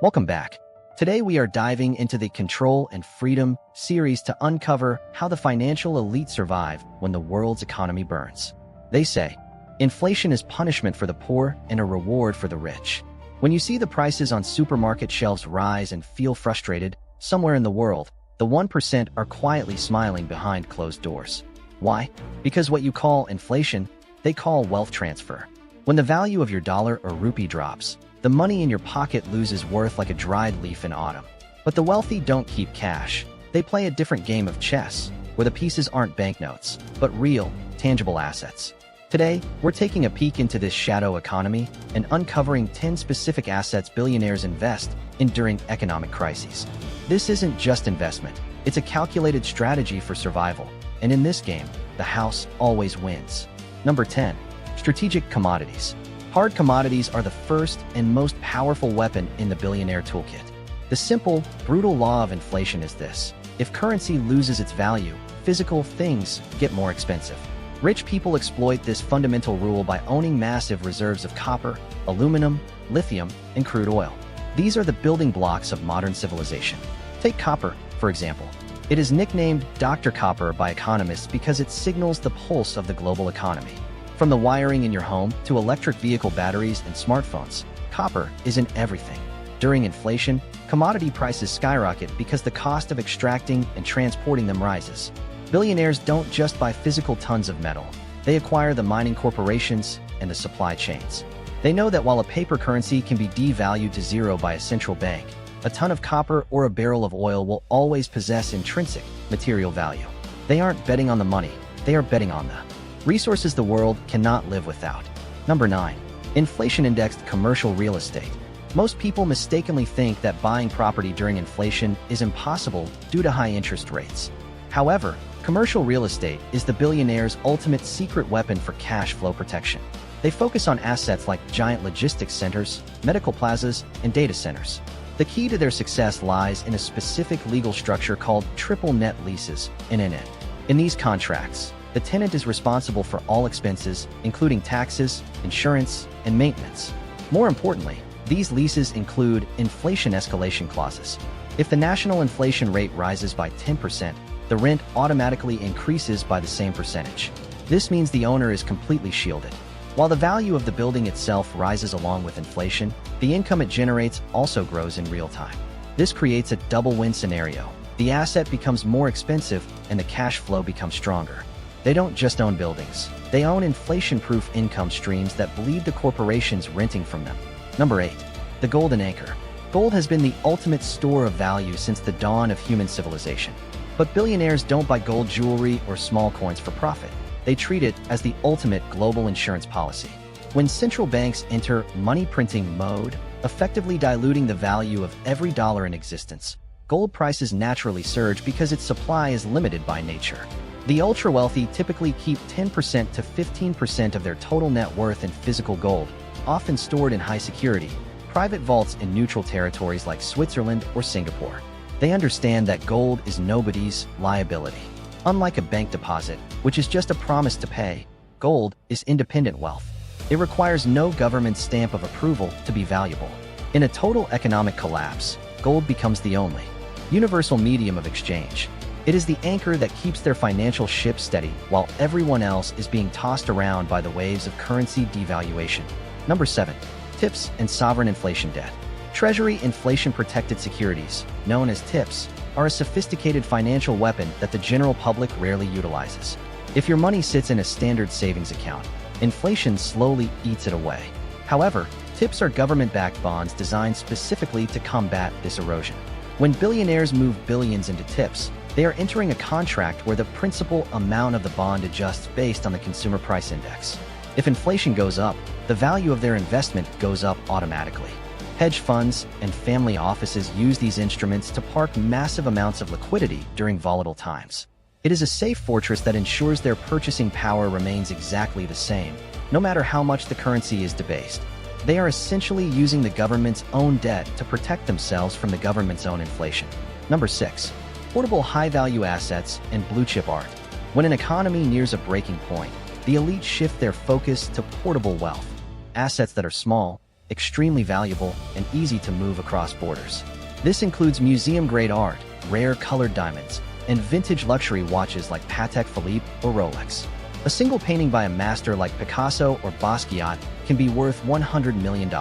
Welcome back. Today we are diving into the Control and Freedom series to uncover how the financial elite survive when the world's economy burns. They say, inflation is punishment for the poor and a reward for the rich. When you see the prices on supermarket shelves rise and feel frustrated, somewhere in the world, the 1% are quietly smiling behind closed doors. Why? Because what you call inflation, they call wealth transfer. When the value of your dollar or rupee drops, the money in your pocket loses worth like a dried leaf in autumn. But the wealthy don't keep cash. They play a different game of chess, where the pieces aren't banknotes, but real, tangible assets. Today, we're taking a peek into this shadow economy and uncovering 10 specific assets billionaires invest in during economic crises. This isn't just investment, it's a calculated strategy for survival. And in this game, the house always wins. Number 10. Strategic commodities. Hard commodities are the first and most powerful weapon in the billionaire toolkit. The simple, brutal law of inflation is this: if currency loses its value, physical things get more expensive. Rich people exploit this fundamental rule by owning massive reserves of copper, aluminum, lithium, and crude oil. These are the building blocks of modern civilization. Take copper, for example. It is nicknamed Dr. Copper by economists because it signals the pulse of the global economy. From the wiring in your home to electric vehicle batteries and smartphones, copper is in everything. During inflation, commodity prices skyrocket because the cost of extracting and transporting them rises. Billionaires don't just buy physical tons of metal, they acquire the mining corporations and the supply chains. They know that while a paper currency can be devalued to zero by a central bank, a ton of copper or a barrel of oil will always possess intrinsic material value. They aren't betting on the money, they are betting on the resources the world cannot live without. Number 9. Inflation-indexed commercial real estate. Most people mistakenly think that buying property during inflation is impossible due to high interest rates. However, commercial real estate is the billionaire's ultimate secret weapon for cash flow protection. They focus on assets like giant logistics centers, medical plazas, and data centers. The key to their success lies in a specific legal structure called triple net leases, NNN. In these contracts, the tenant is responsible for all expenses, including taxes, insurance, and maintenance. More importantly, these leases include inflation escalation clauses. If the national inflation rate rises by 10%, the rent automatically increases by the same percentage. This means the owner is completely shielded. While the value of the building itself rises along with inflation, the income it generates also grows in real time. This creates a double-win scenario. The asset becomes more expensive and the cash flow becomes stronger. They don't just own buildings. They own inflation-proof income streams that bleed the corporations renting from them. Number 8. The golden anchor. Gold has been the ultimate store of value since the dawn of human civilization. But billionaires don't buy gold jewelry or small coins for profit. They treat it as the ultimate global insurance policy. When central banks enter money-printing mode, effectively diluting the value of every dollar in existence, gold prices naturally surge because its supply is limited by nature. The ultra-wealthy typically keep 10% to 15% of their total net worth in physical gold, often stored in high security, private vaults in neutral territories like Switzerland or Singapore. They understand that gold is nobody's liability. Unlike a bank deposit, which is just a promise to pay, gold is independent wealth. It requires no government stamp of approval to be valuable. In a total economic collapse, gold becomes the only universal medium of exchange. It is the anchor that keeps their financial ship steady while everyone else is being tossed around by the waves of currency devaluation. Number 7. TIPS and sovereign inflation debt. Treasury inflation-protected securities, known as TIPS, are a sophisticated financial weapon that the general public rarely utilizes. If your money sits in a standard savings account, inflation slowly eats it away. However, TIPS are government-backed bonds designed specifically to combat this erosion. When billionaires move billions into TIPS, they are entering a contract where the principal amount of the bond adjusts based on the consumer price index. If inflation goes up, the value of their investment goes up automatically. Hedge funds and family offices use these instruments to park massive amounts of liquidity during volatile times. It is a safe fortress that ensures their purchasing power remains exactly the same, no matter how much the currency is debased. They are essentially using the government's own debt to protect themselves from the government's own inflation. Number 6. Portable high-value assets and blue-chip art. When an economy nears a breaking point, the elite shift their focus to portable wealth. Assets that are small, extremely valuable, and easy to move across borders. This includes museum-grade art, rare colored diamonds, and vintage luxury watches like Patek Philippe or Rolex. A single painting by a master like Picasso or Basquiat can be worth $100 million.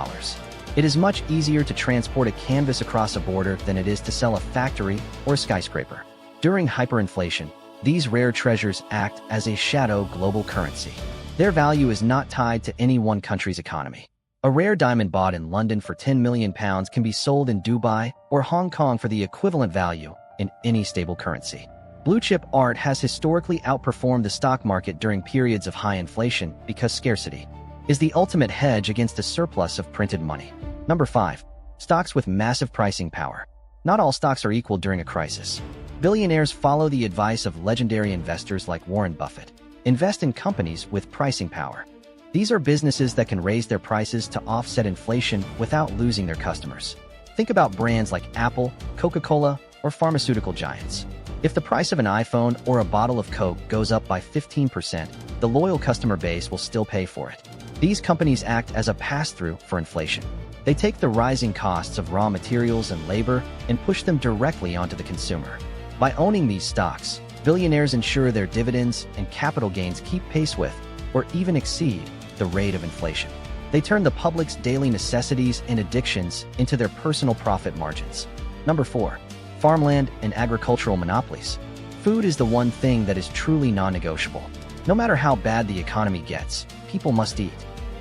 It is much easier to transport a canvas across a border than it is to sell a factory or a skyscraper. During hyperinflation, these rare treasures act as a shadow global currency. Their value is not tied to any one country's economy. A rare diamond bought in London for £10 million can be sold in Dubai or Hong Kong for the equivalent value in any stable currency. Blue-chip art has historically outperformed the stock market during periods of high inflation because scarcity is the ultimate hedge against a surplus of printed money. Number 5. Stocks with massive pricing power. Not all stocks are equal during a crisis. Billionaires follow the advice of legendary investors like Warren Buffett. Invest in companies with pricing power. These are businesses that can raise their prices to offset inflation without losing their customers. Think about brands like Apple, Coca-Cola, or pharmaceutical giants. If the price of an iPhone or a bottle of Coke goes up by 15%, the loyal customer base will still pay for it. These companies act as a pass-through for inflation. They take the rising costs of raw materials and labor and push them directly onto the consumer. By owning these stocks, billionaires ensure their dividends and capital gains keep pace with, or even exceed, the rate of inflation. They turn the public's daily necessities and addictions into their personal profit margins. Number 4. Farmland and agricultural monopolies. Food is the one thing that is truly non-negotiable. No matter how bad the economy gets, people must eat.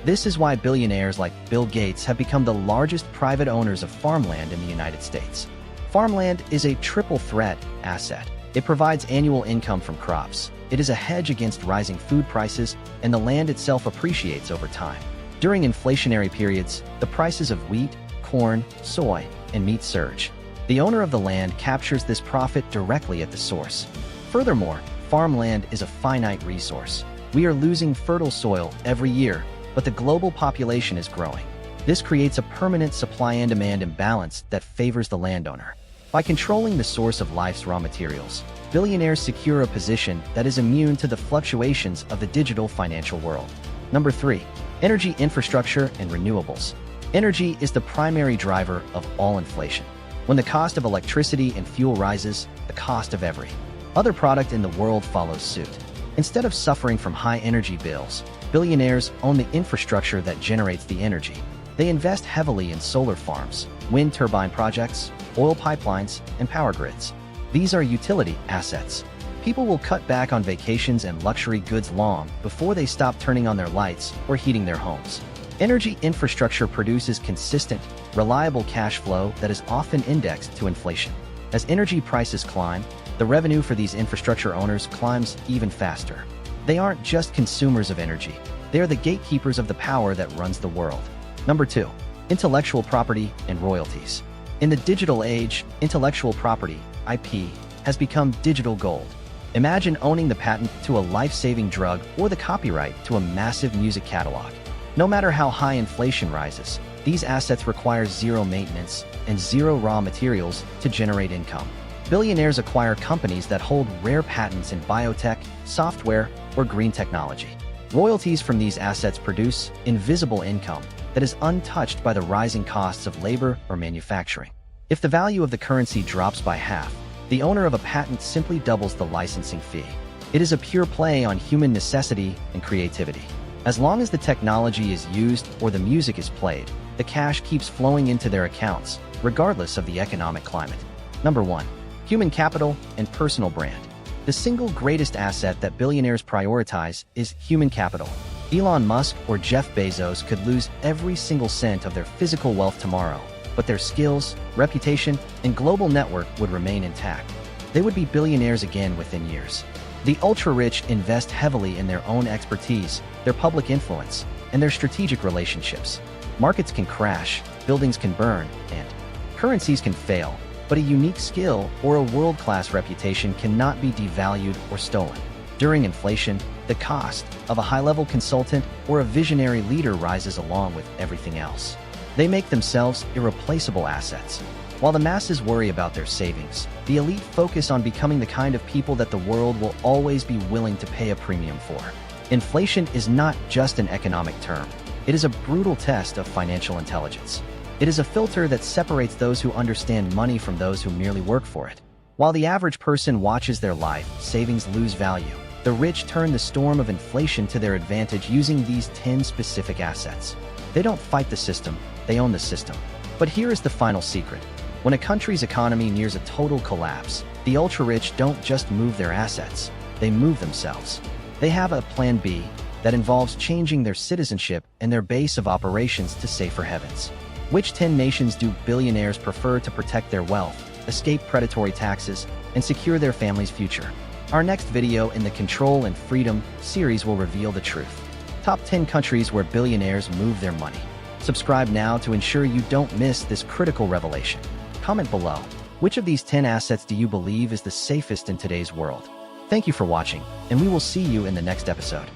This is why billionaires like Bill Gates have become the largest private owners of farmland in the United States. Farmland is a triple threat asset. It provides annual income from crops. It is a hedge against rising food prices, and the land itself appreciates over time. During inflationary periods, the prices of wheat, corn, soy, and meat surge. The owner of the land captures this profit directly at the source. Furthermore, farmland is a finite resource. We are losing fertile soil every year, but the global population is growing. This creates a permanent supply and demand imbalance that favors the landowner. By controlling the source of life's raw materials, billionaires secure a position that is immune to the fluctuations of the digital financial world. Number 3. Energy infrastructure and renewables. Energy is the primary driver of all inflation. When the cost of electricity and fuel rises, the cost of every other product in the world follows suit. Instead of suffering from high energy bills, billionaires own the infrastructure that generates the energy. They invest heavily in solar farms, wind turbine projects, oil pipelines, and power grids. These are utility assets. People will cut back on vacations and luxury goods long before they stop turning on their lights or heating their homes. Energy infrastructure produces consistent, reliable cash flow that is often indexed to inflation. As energy prices climb, the revenue for these infrastructure owners climbs even faster. They aren't just consumers of energy. They are the gatekeepers of the power that runs the world. Number 2. Intellectual property and royalties. In the digital age, intellectual property, IP, has become digital gold. Imagine owning the patent to a life-saving drug or the copyright to a massive music catalog. No matter how high inflation rises, these assets require zero maintenance and zero raw materials to generate income. Billionaires acquire companies that hold rare patents in biotech, software, or green technology. Royalties from these assets produce invisible income that is untouched by the rising costs of labor or manufacturing. If the value of the currency drops by half, the owner of a patent simply doubles the licensing fee. It is a pure play on human necessity and creativity. As long as the technology is used or the music is played, the cash keeps flowing into their accounts, regardless of the economic climate. Number 1. Human capital and personal brand. The single greatest asset that billionaires prioritize is human capital. Elon Musk or Jeff Bezos could lose every single cent of their physical wealth tomorrow, but their skills, reputation, and global network would remain intact. They would be billionaires again within years. The ultra-rich invest heavily in their own expertise, their public influence, and their strategic relationships. Markets can crash, buildings can burn, and currencies can fail, but a unique skill or a world-class reputation cannot be devalued or stolen. During inflation, the cost of a high-level consultant or a visionary leader rises along with everything else. They make themselves irreplaceable assets. While the masses worry about their savings, the elite focus on becoming the kind of people that the world will always be willing to pay a premium for. Inflation is not just an economic term. It is a brutal test of financial intelligence. It is a filter that separates those who understand money from those who merely work for it. While the average person watches their life savings lose value, the rich turn the storm of inflation to their advantage using these 10 specific assets. They don't fight the system, they own the system. But here is the final secret. When a country's economy nears a total collapse, the ultra-rich don't just move their assets, they move themselves. They have a plan B that involves changing their citizenship and their base of operations to safer heavens. Which 10 nations do billionaires prefer to protect their wealth, escape predatory taxes, and secure their family's future? Our next video in the Control and Freedom series will reveal the truth. Top 10 countries where billionaires move their money. Subscribe now to ensure you don't miss this critical revelation. Comment below, which of these 10 assets do you believe is the safest in today's world? Thank you for watching, and we will see you in the next episode.